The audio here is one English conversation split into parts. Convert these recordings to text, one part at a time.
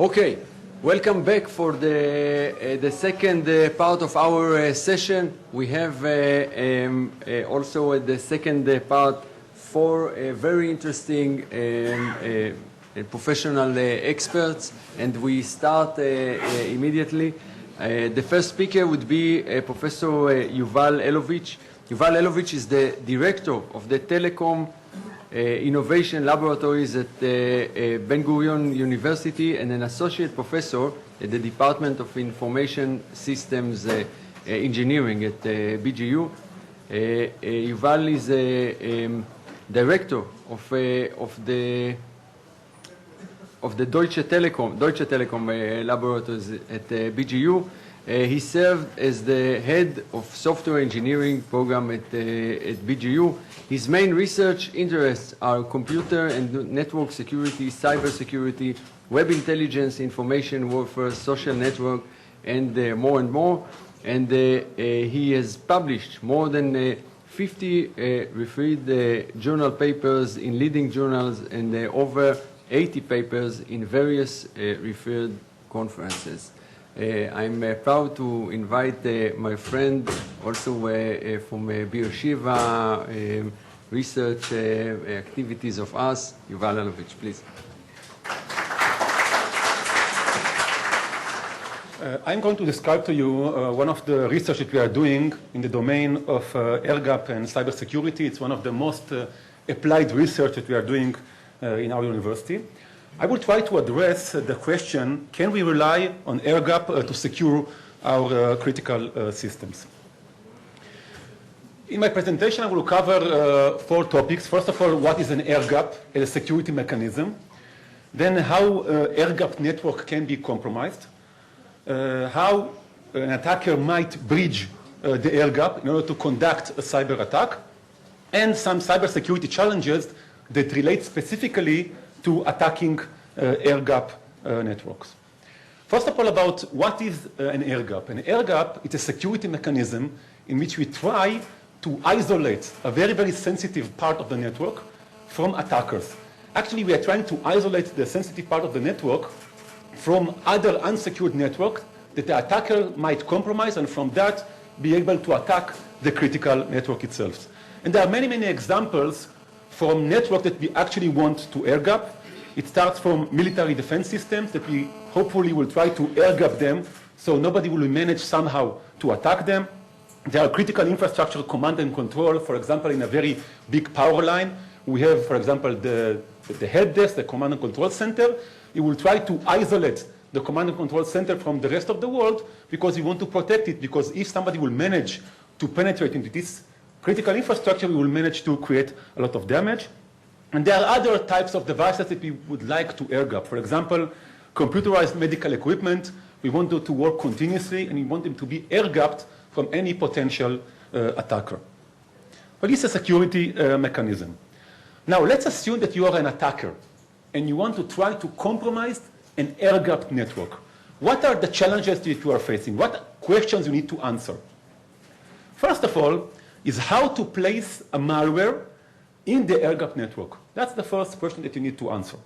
Okay, welcome back for the second part of our session. We have also the second part for very interesting professional experts, and we start immediately. The first speaker would be Professor Yuval Elovici. Yuval Elovici is the director of the Telekom Innovation Laboratories at Ben-Gurion University and an associate professor at the Department of Information Systems Engineering at BGU. Yuval is a director of the Deutsche Telekom Laboratories at BGU. He served as the head of software engineering program at BGU. His main research interests are computer and network security, cyber security, web intelligence, information warfare, social network, and more. And he has published more than 50 referred journal papers in leading journals and over 80 papers in various referred conferences. I'm proud to invite my friend, also from Beersheba research activities of us, Yuval Elovici, please. I'm going to describe to you one of the research that we are doing in the domain of air gap and cybersecurity. It's one of the most applied research that we are doing in our university. I will try to address the question, can we rely on air gap to secure our critical systems? In my presentation, I will cover 4 topics. First of all, what is an air gap as a security mechanism? Then how air gap network can be compromised. How an attacker might breach the air gap in order to conduct a cyber attack. And some cybersecurity challenges that relate specifically to attacking air gap networks. First of all, about what is an air gap. An air gap is a security mechanism in which we try to isolate a very, very sensitive part of the network from attackers. Actually, we are trying to isolate the sensitive part of the network from other unsecured networks that the attacker might compromise, and from that be able to attack the critical network itself. And there are many, many examples from network that we actually want to air gap. It starts from military defense systems that we hopefully will try to air gap them so nobody will manage somehow to attack them. There are critical infrastructure command and control. For example, in a very big power line, we have, for example, the help desk, the command and control center. We will try to isolate the command and control center from the rest of the world because we want to protect it, because if somebody will manage to penetrate into this critical infrastructure, we will manage to create a lot of damage. And there are other types of devices that we would like to air gap. For example, computerized medical equipment. We want them to work continuously, and we want them to be air gapped from any potential attacker. But it's a security mechanism. Now, let's assume that you are an attacker, and you want to try to compromise an air gapped network. What are the challenges that you are facing? What questions you need to answer? First of all, is how to place a malware in the air gap network. That's the first question that you need to answer.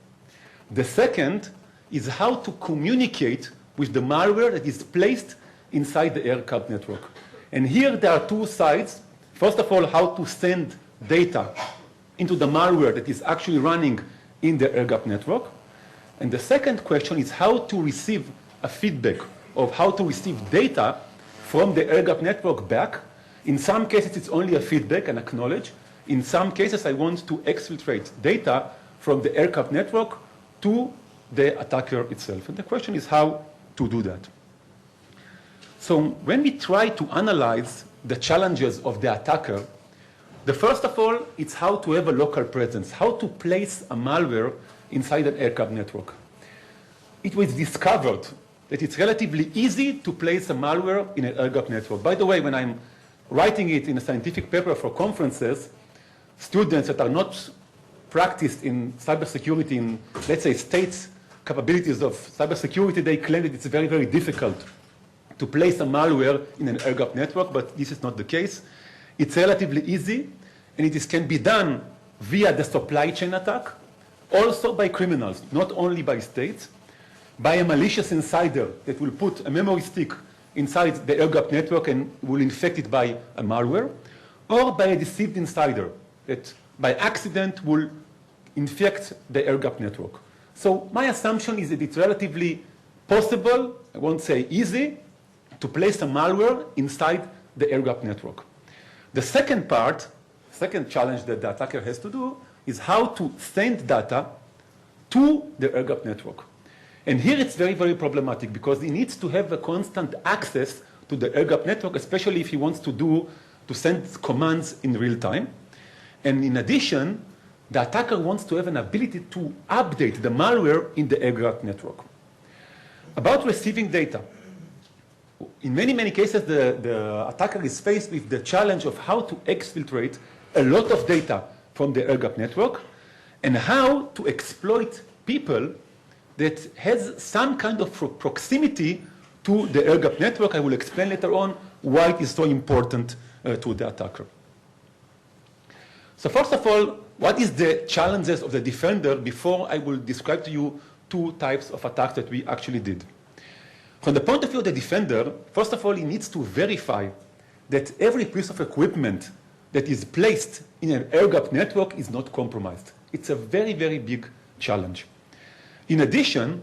The second is how to communicate with the malware that is placed inside the air gap network. And here there are 2 sides. First of all, how to send data into the malware that is actually running in the air gap network. And the second question is how to receive a feedback of how to receive data from the air gap network back. In some cases, it's only a feedback and acknowledge. In some cases, I want to exfiltrate data from the air gap network to the attacker itself. And the question is how to do that. So when we try to analyze the challenges of the attacker, the first of all, it's how to have a local presence, how to place a malware inside an air gap network. It was discovered that it's relatively easy to place a malware in an air gap network. By the way, when I'm writing it in a scientific paper for conferences, students that are not practiced in cybersecurity, in, let's say, states' capabilities of cybersecurity, they claim that it's very, very difficult to place a malware in an air gap network, but this is not the case. It's relatively easy, and it can be done via the supply chain attack, also by criminals, not only by states. by a malicious insider that will put a memory stick inside the air-gapped network and will infect it by a malware, or by a deceived insider that by accident will infect the air-gapped network. So my assumption is that it's relatively possible, I won't say easy, to place a malware inside the air-gapped network. The second challenge that the attacker has to do is how to send data to the air-gapped network. And here it's very, very problematic because he needs to have a constant access to the air-gapped network, especially if he wants to send commands in real time. And in addition, the attacker wants to have an ability to update the malware in the air-gapped network. About receiving data. In many, many cases, the attacker is faced with the challenge of how to exfiltrate a lot of data from the air-gapped network and how to exploit people that has some kind of proximity to the air-gapped network. I will explain later on why it is so important to the attacker. So first of all, what is the challenges of the defender before I will describe to you two types of attacks that we actually did. From the point of view of the defender, first of all, he needs to verify that every piece of equipment that is placed in an air-gapped network is not compromised. It's a very, very big challenge. In addition,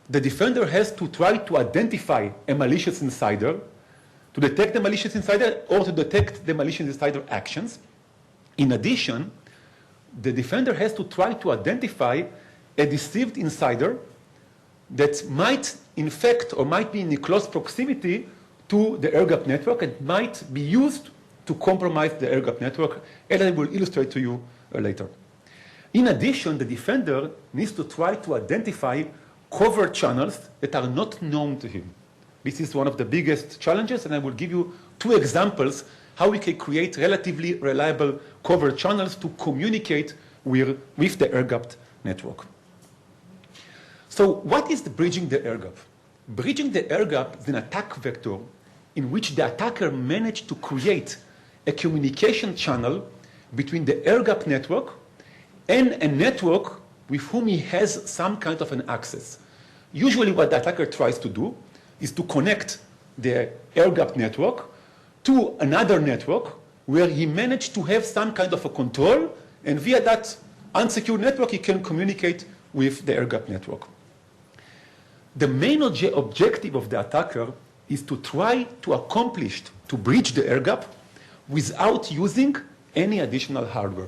the defender has to try to identify a malicious insider, to detect the malicious insider or to detect the malicious insider actions. In addition, the defender has to try to identify a deceived insider that might infect or might be in close proximity to the air-gapped network and might be used to compromise the air-gapped network, as I will illustrate to you later. In addition, the defender needs to try to identify covert channels that are not known to him. This is one of the biggest challenges, and I will give you two examples how we can create relatively reliable covert channels to communicate with the air-gapped network. So what is bridging the air gap? Bridging the air gap is an attack vector in which the attacker managed to create a communication channel between the air-gapped network and a network with whom he has some kind of an access. Usually what the attacker tries to do is to connect the air-gapped network to another network where he managed to have some kind of a control, and via that unsecured network he can communicate with the air-gapped network. The main objective of the attacker is to try to bridge the air gap without using any additional hardware.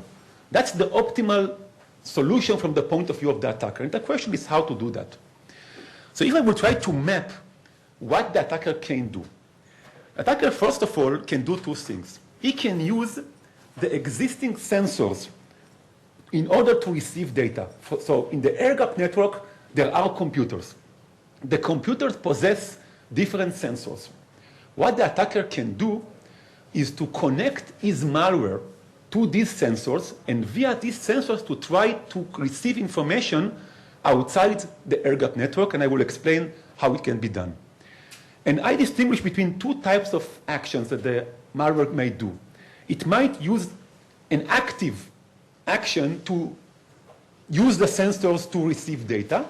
That's the optimal solution from the point of view of the attacker. And the question is how to do that. So if I will try to map what the attacker can do. The attacker, first of all, can do two things. He can use the existing sensors in order to receive data. So in the air gap network, there are computers. The computers possess different sensors. What the attacker can do is to connect his malware to these sensors and via these sensors to try to receive information outside the air-gap network, and I will explain how it can be done. And I distinguish between two types of actions that the malware may do. It might use an active action to use the sensors to receive data,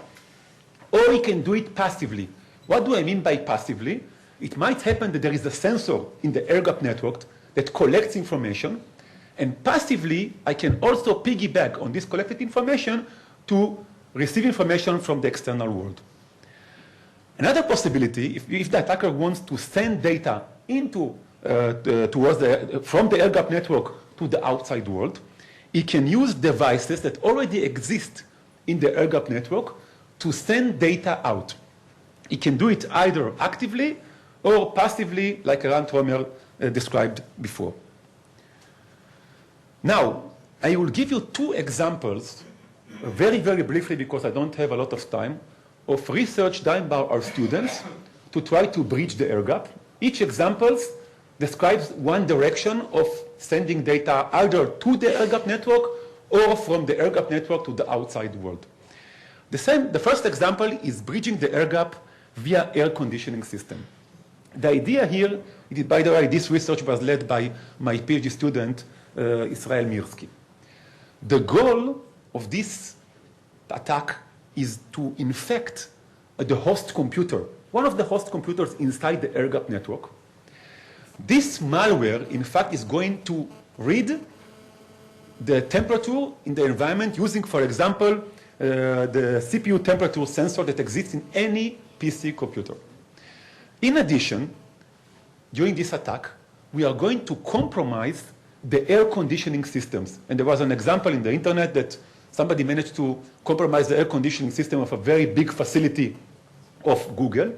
or it can do it passively. What do I mean by passively? It might happen that there is a sensor in the air-gap network that collects information, and passively I can also piggyback on this collected information to receive information from the external world. Another possibility, if the attacker wants to send data from the air-gap network to the outside world, he can use devices that already exist in the air-gap network to send data out. He can do it either actively or passively, like Eran Tromer described before. Now, I will give you two examples, very, very briefly, because I don't have a lot of time, of research done by our students to try to bridge the air gap. Each example describes one direction of sending data either to the air gap network or from the air gap network to the outside world. The first example is bridging the air gap via air conditioning system. The idea here, by the way, this research was led by my PhD student, Israel Mirsky. The goal of this attack is to infect the host computer, one of the host computers inside the air-gapped network. This malware, in fact, is going to read the temperature in the environment using, for example, the CPU temperature sensor that exists in any PC computer. In addition, during this attack, we are going to compromise the air conditioning systems. And there was an example in the internet that somebody managed to compromise the air conditioning system of a very big facility of Google.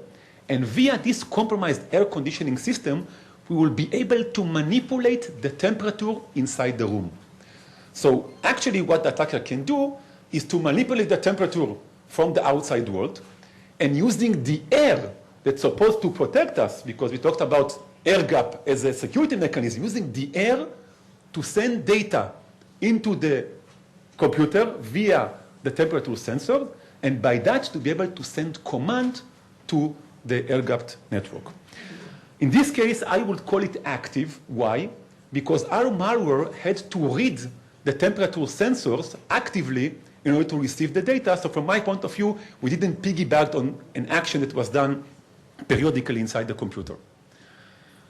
And via this compromised air conditioning system, we will be able to manipulate the temperature inside the room. So actually what the attacker can do is to manipulate the temperature from the outside world, and using the air that's supposed to protect us, because we talked about air gap as a security mechanism, using the air to send data into the computer via the temperature sensor, and by that to be able to send command to the air-gapped network. In this case, I would call it active. Why? Because our malware had to read the temperature sensors actively in order to receive the data. So from my point of view, we didn't piggyback on an action that was done periodically inside the computer.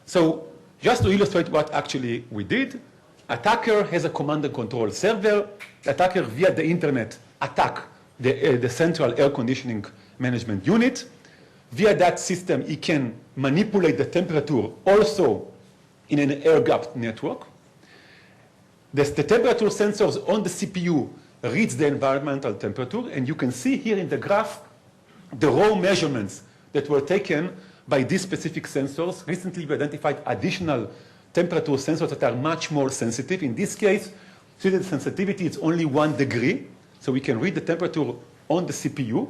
So just to illustrate what actually we did, attacker has a command and control server. The attacker via the internet attack the central air conditioning management unit. Via that system, he can manipulate the temperature also in an air-gapped network. The temperature sensors on the CPU reads the environmental temperature, and you can see here in the graph the raw measurements that were taken by these specific sensors. Recently, we identified additional temperature sensors that are much more sensitive. In this case, see the sensitivity is only 1 degree, so we can read the temperature on the CPU,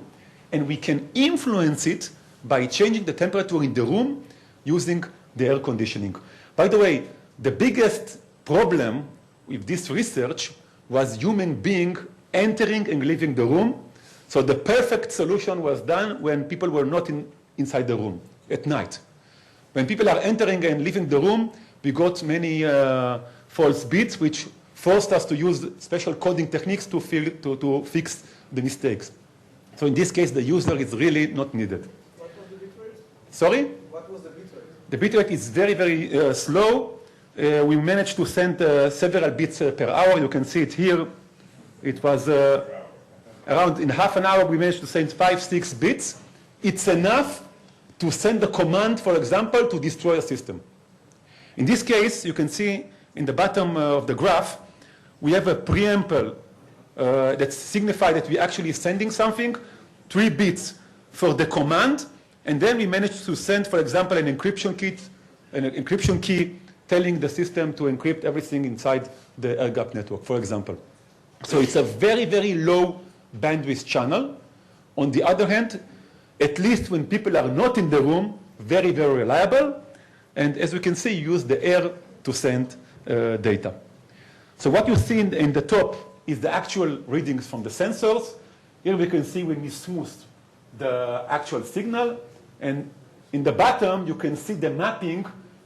and we can influence it by changing the temperature in the room using the air conditioning. By the way, the biggest problem with this research was human being entering and leaving the room. So the perfect solution was done when people were not inside the room at night. When people are entering and leaving the room, we got many false bits, which forced us to use special coding techniques to fix the mistakes. So in this case, the user is really not needed. What was the bit rate? Sorry? What was the bit rate? The bit rate is very, very slow. We managed to send several bits per hour. You can see it here. It was around in half an hour, we managed to send 5-6 bits. It's enough to send the command, for example, to destroy a system. In this case, you can see in the bottom of the graph, we have a preamble that signifies that we're actually sending something, 3 bits for the command, and then we managed to send, for example, an encryption key telling the system to encrypt everything inside the air-gapped network, for example. So it's a very, very low bandwidth channel. On the other hand, at least when people are not in the room, very, very reliable. And as we can see, use the air to send data. So what you see in the top is the actual readings from the sensors. Here we can see when we smooth the actual signal. And in the bottom, you can see the mapping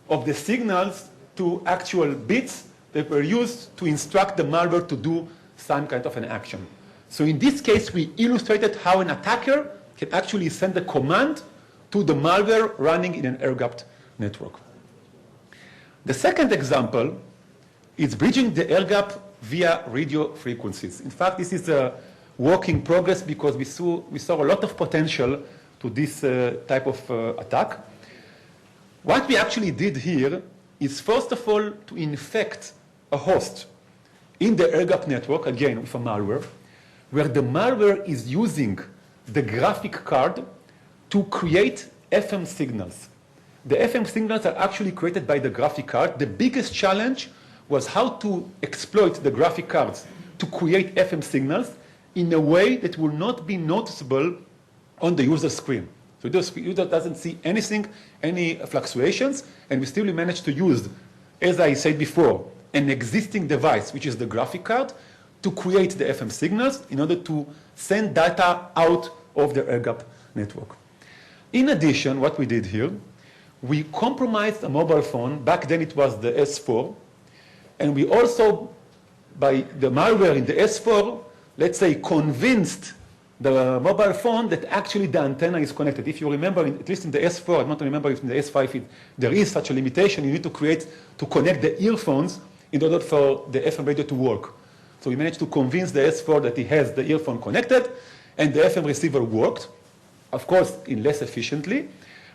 of the signals to actual bits that were used to instruct the malware to do some kind of an action. So in this case, we illustrated how an attacker can actually send a command to the malware running in an air-gapped network. The second example is bridging the air gap via radio frequencies. In fact, this is a work in progress because we saw a lot of potential to this type of attack. What we actually did here is, first of all, to infect a host in the air-gapped network, again with a malware, where the malware is using the graphic card to create FM signals. The FM signals are actually created by the graphic card. The biggest challenge was how to exploit the graphic cards to create FM signals in a way that will not be noticeable on the user screen. So the user doesn't see anything, any fluctuations, and we still managed to use, as I said before, an existing device, which is the graphic card, to create the FM signals in order to send data out of the air-gapped network. In addition, what we did here, we compromised a mobile phone. Back then it was the S4. And we also, by the malware in the S4, let's say, convinced the mobile phone that actually the antenna is connected. If you remember, at least in the S4, I don't remember if in the S5 there is such a limitation. You need to connect the earphones in order for the FM radio to work. So we managed to convince the S4 that it has the earphone connected, and the FM receiver worked, of course, in less efficiently,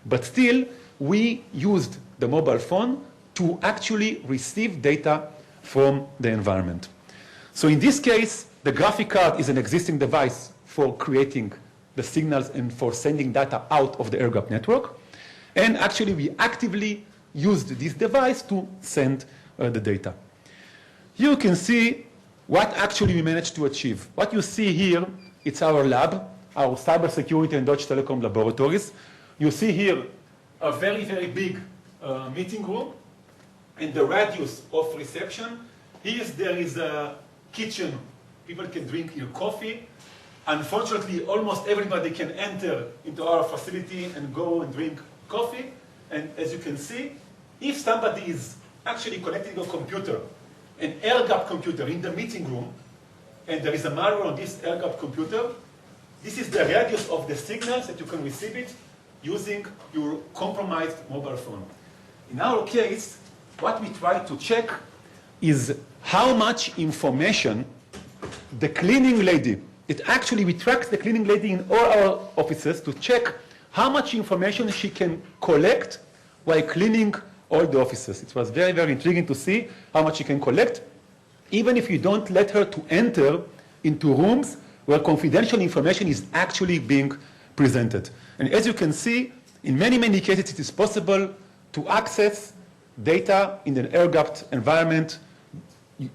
but still we used the mobile phone to actually receive data from the environment. So in this case, the graphic card is an existing device for creating the signals and for sending data out of the air gap network. And actually, we actively used this device to send the data. You can see what actually we managed to achieve. What you see here, it's our lab, our cybersecurity and Deutche Telekom laboratories. You see here a very, very big meeting room, and the radius of reception. There is a kitchen. People can drink here coffee. Unfortunately, almost everybody can enter into our facility and go and drink coffee. And as you can see, if somebody is actually connecting a computer, an air-gap computer in the meeting room, and there is a malware on this air-gap computer, this is the radius of the signals that you can receive it using your compromised mobile phone. In our case, what we try to check is how much information the cleaning lady, we track the cleaning lady in all our offices to check how much information she can collect while cleaning all the offices. It was very, very intriguing to see how much she can collect, even if you don't let her to enter into rooms where confidential information is actually being presented. And as you can see, in many, many cases, it is possible to access data in an air-gapped environment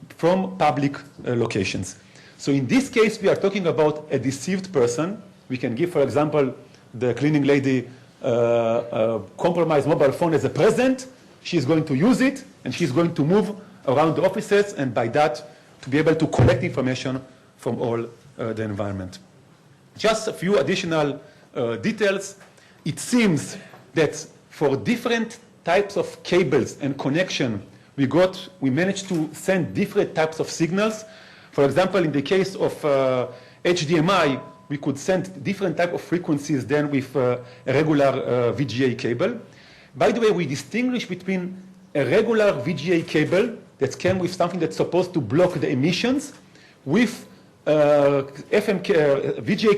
from public locations. So in this case, we are talking about a deceived person. We can give, for example, the cleaning lady a compromised mobile phone as a present. She's going to use it, and she's going to move around the offices, and by that, to be able to collect information from all the environment. Just a few additional details. It seems that for different types of cables and connection, we managed to send different types of signals. For example, in the case of HDMI, we could send different type of frequencies than with a regular VGA cable. By the way, we distinguish between a regular VGA cable that came with something that's supposed to block the emissions with VGA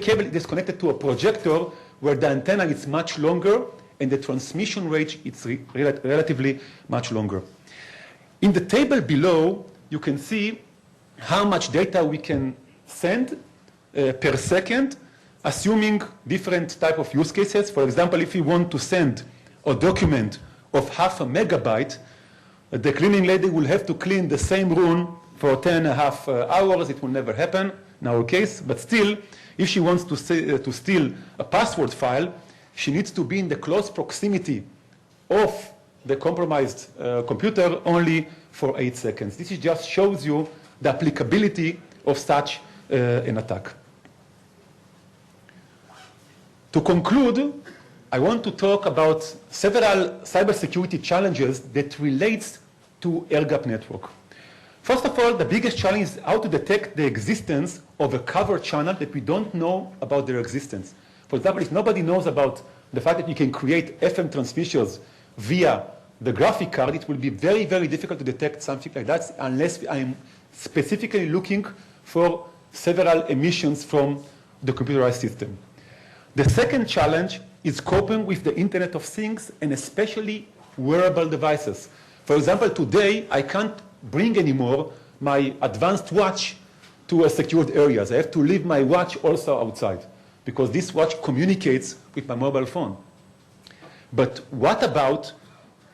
cable that is connected to a projector where the antenna is much longer and the transmission range is relatively much longer. In the table below, you can see how much data we can send per second, assuming different type of use cases. For example, if you want to send a document of 0.5 megabyte, the cleaning lady will have to clean the same room for 10.5 hours. It will never happen in our case, but still, if she wants to steal a password file, she needs to be in the close proximity of the compromised computer only for 8 seconds. This just shows you the applicability of such an attack. To conclude, I want to talk about several cybersecurity challenges that relates to air-gap network. First of all, the biggest challenge is how to detect the existence of a cover channel that we don't know about their existence. For example, if nobody knows about the fact that you can create FM transmissions via the graphic card, it will be very, very difficult to detect something like that unless I'm specifically looking for several emissions from the computerized system. The second challenge is coping with the Internet of Things and especially wearable devices. For example, today I can't bring anymore my advanced watch to secured areas. I have to leave my watch also outside because this watch communicates with my mobile phone. But what about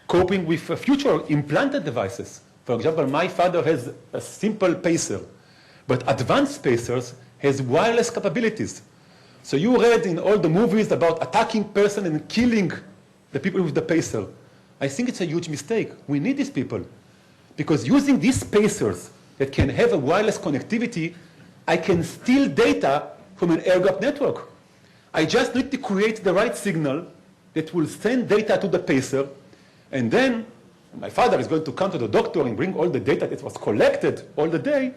coping with future implanted devices? For example, my father has a simple pacer, but advanced pacers has wireless capabilities. So you read in all the movies about attacking person and killing the people with the pacer. I think it's a huge mistake. We need these people. Because using these pacers that can have a wireless connectivity, I can steal data from an air-gap network. I just need to create the right signal that will send data to the pacer, and then my father is going to come to the doctor and bring all the data that was collected all the day.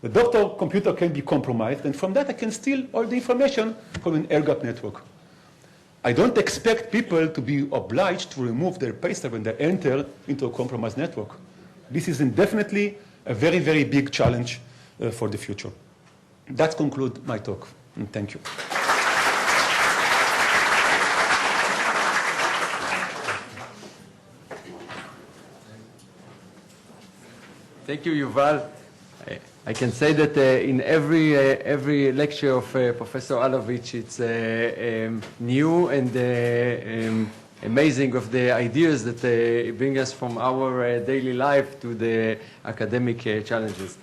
The doctor computer can be compromised, and from that I can steal all the information from an air-gap network. I don't expect people to be obliged to remove their pacer when they enter into a compromised network. This is definitely a very, very big challenge for the future. That concludes my talk, and thank you. Thank you, Yuval. I can say that in every lecture of Professor Elovici, it's new and amazing of the ideas that bring us from our daily life to the academic challenges.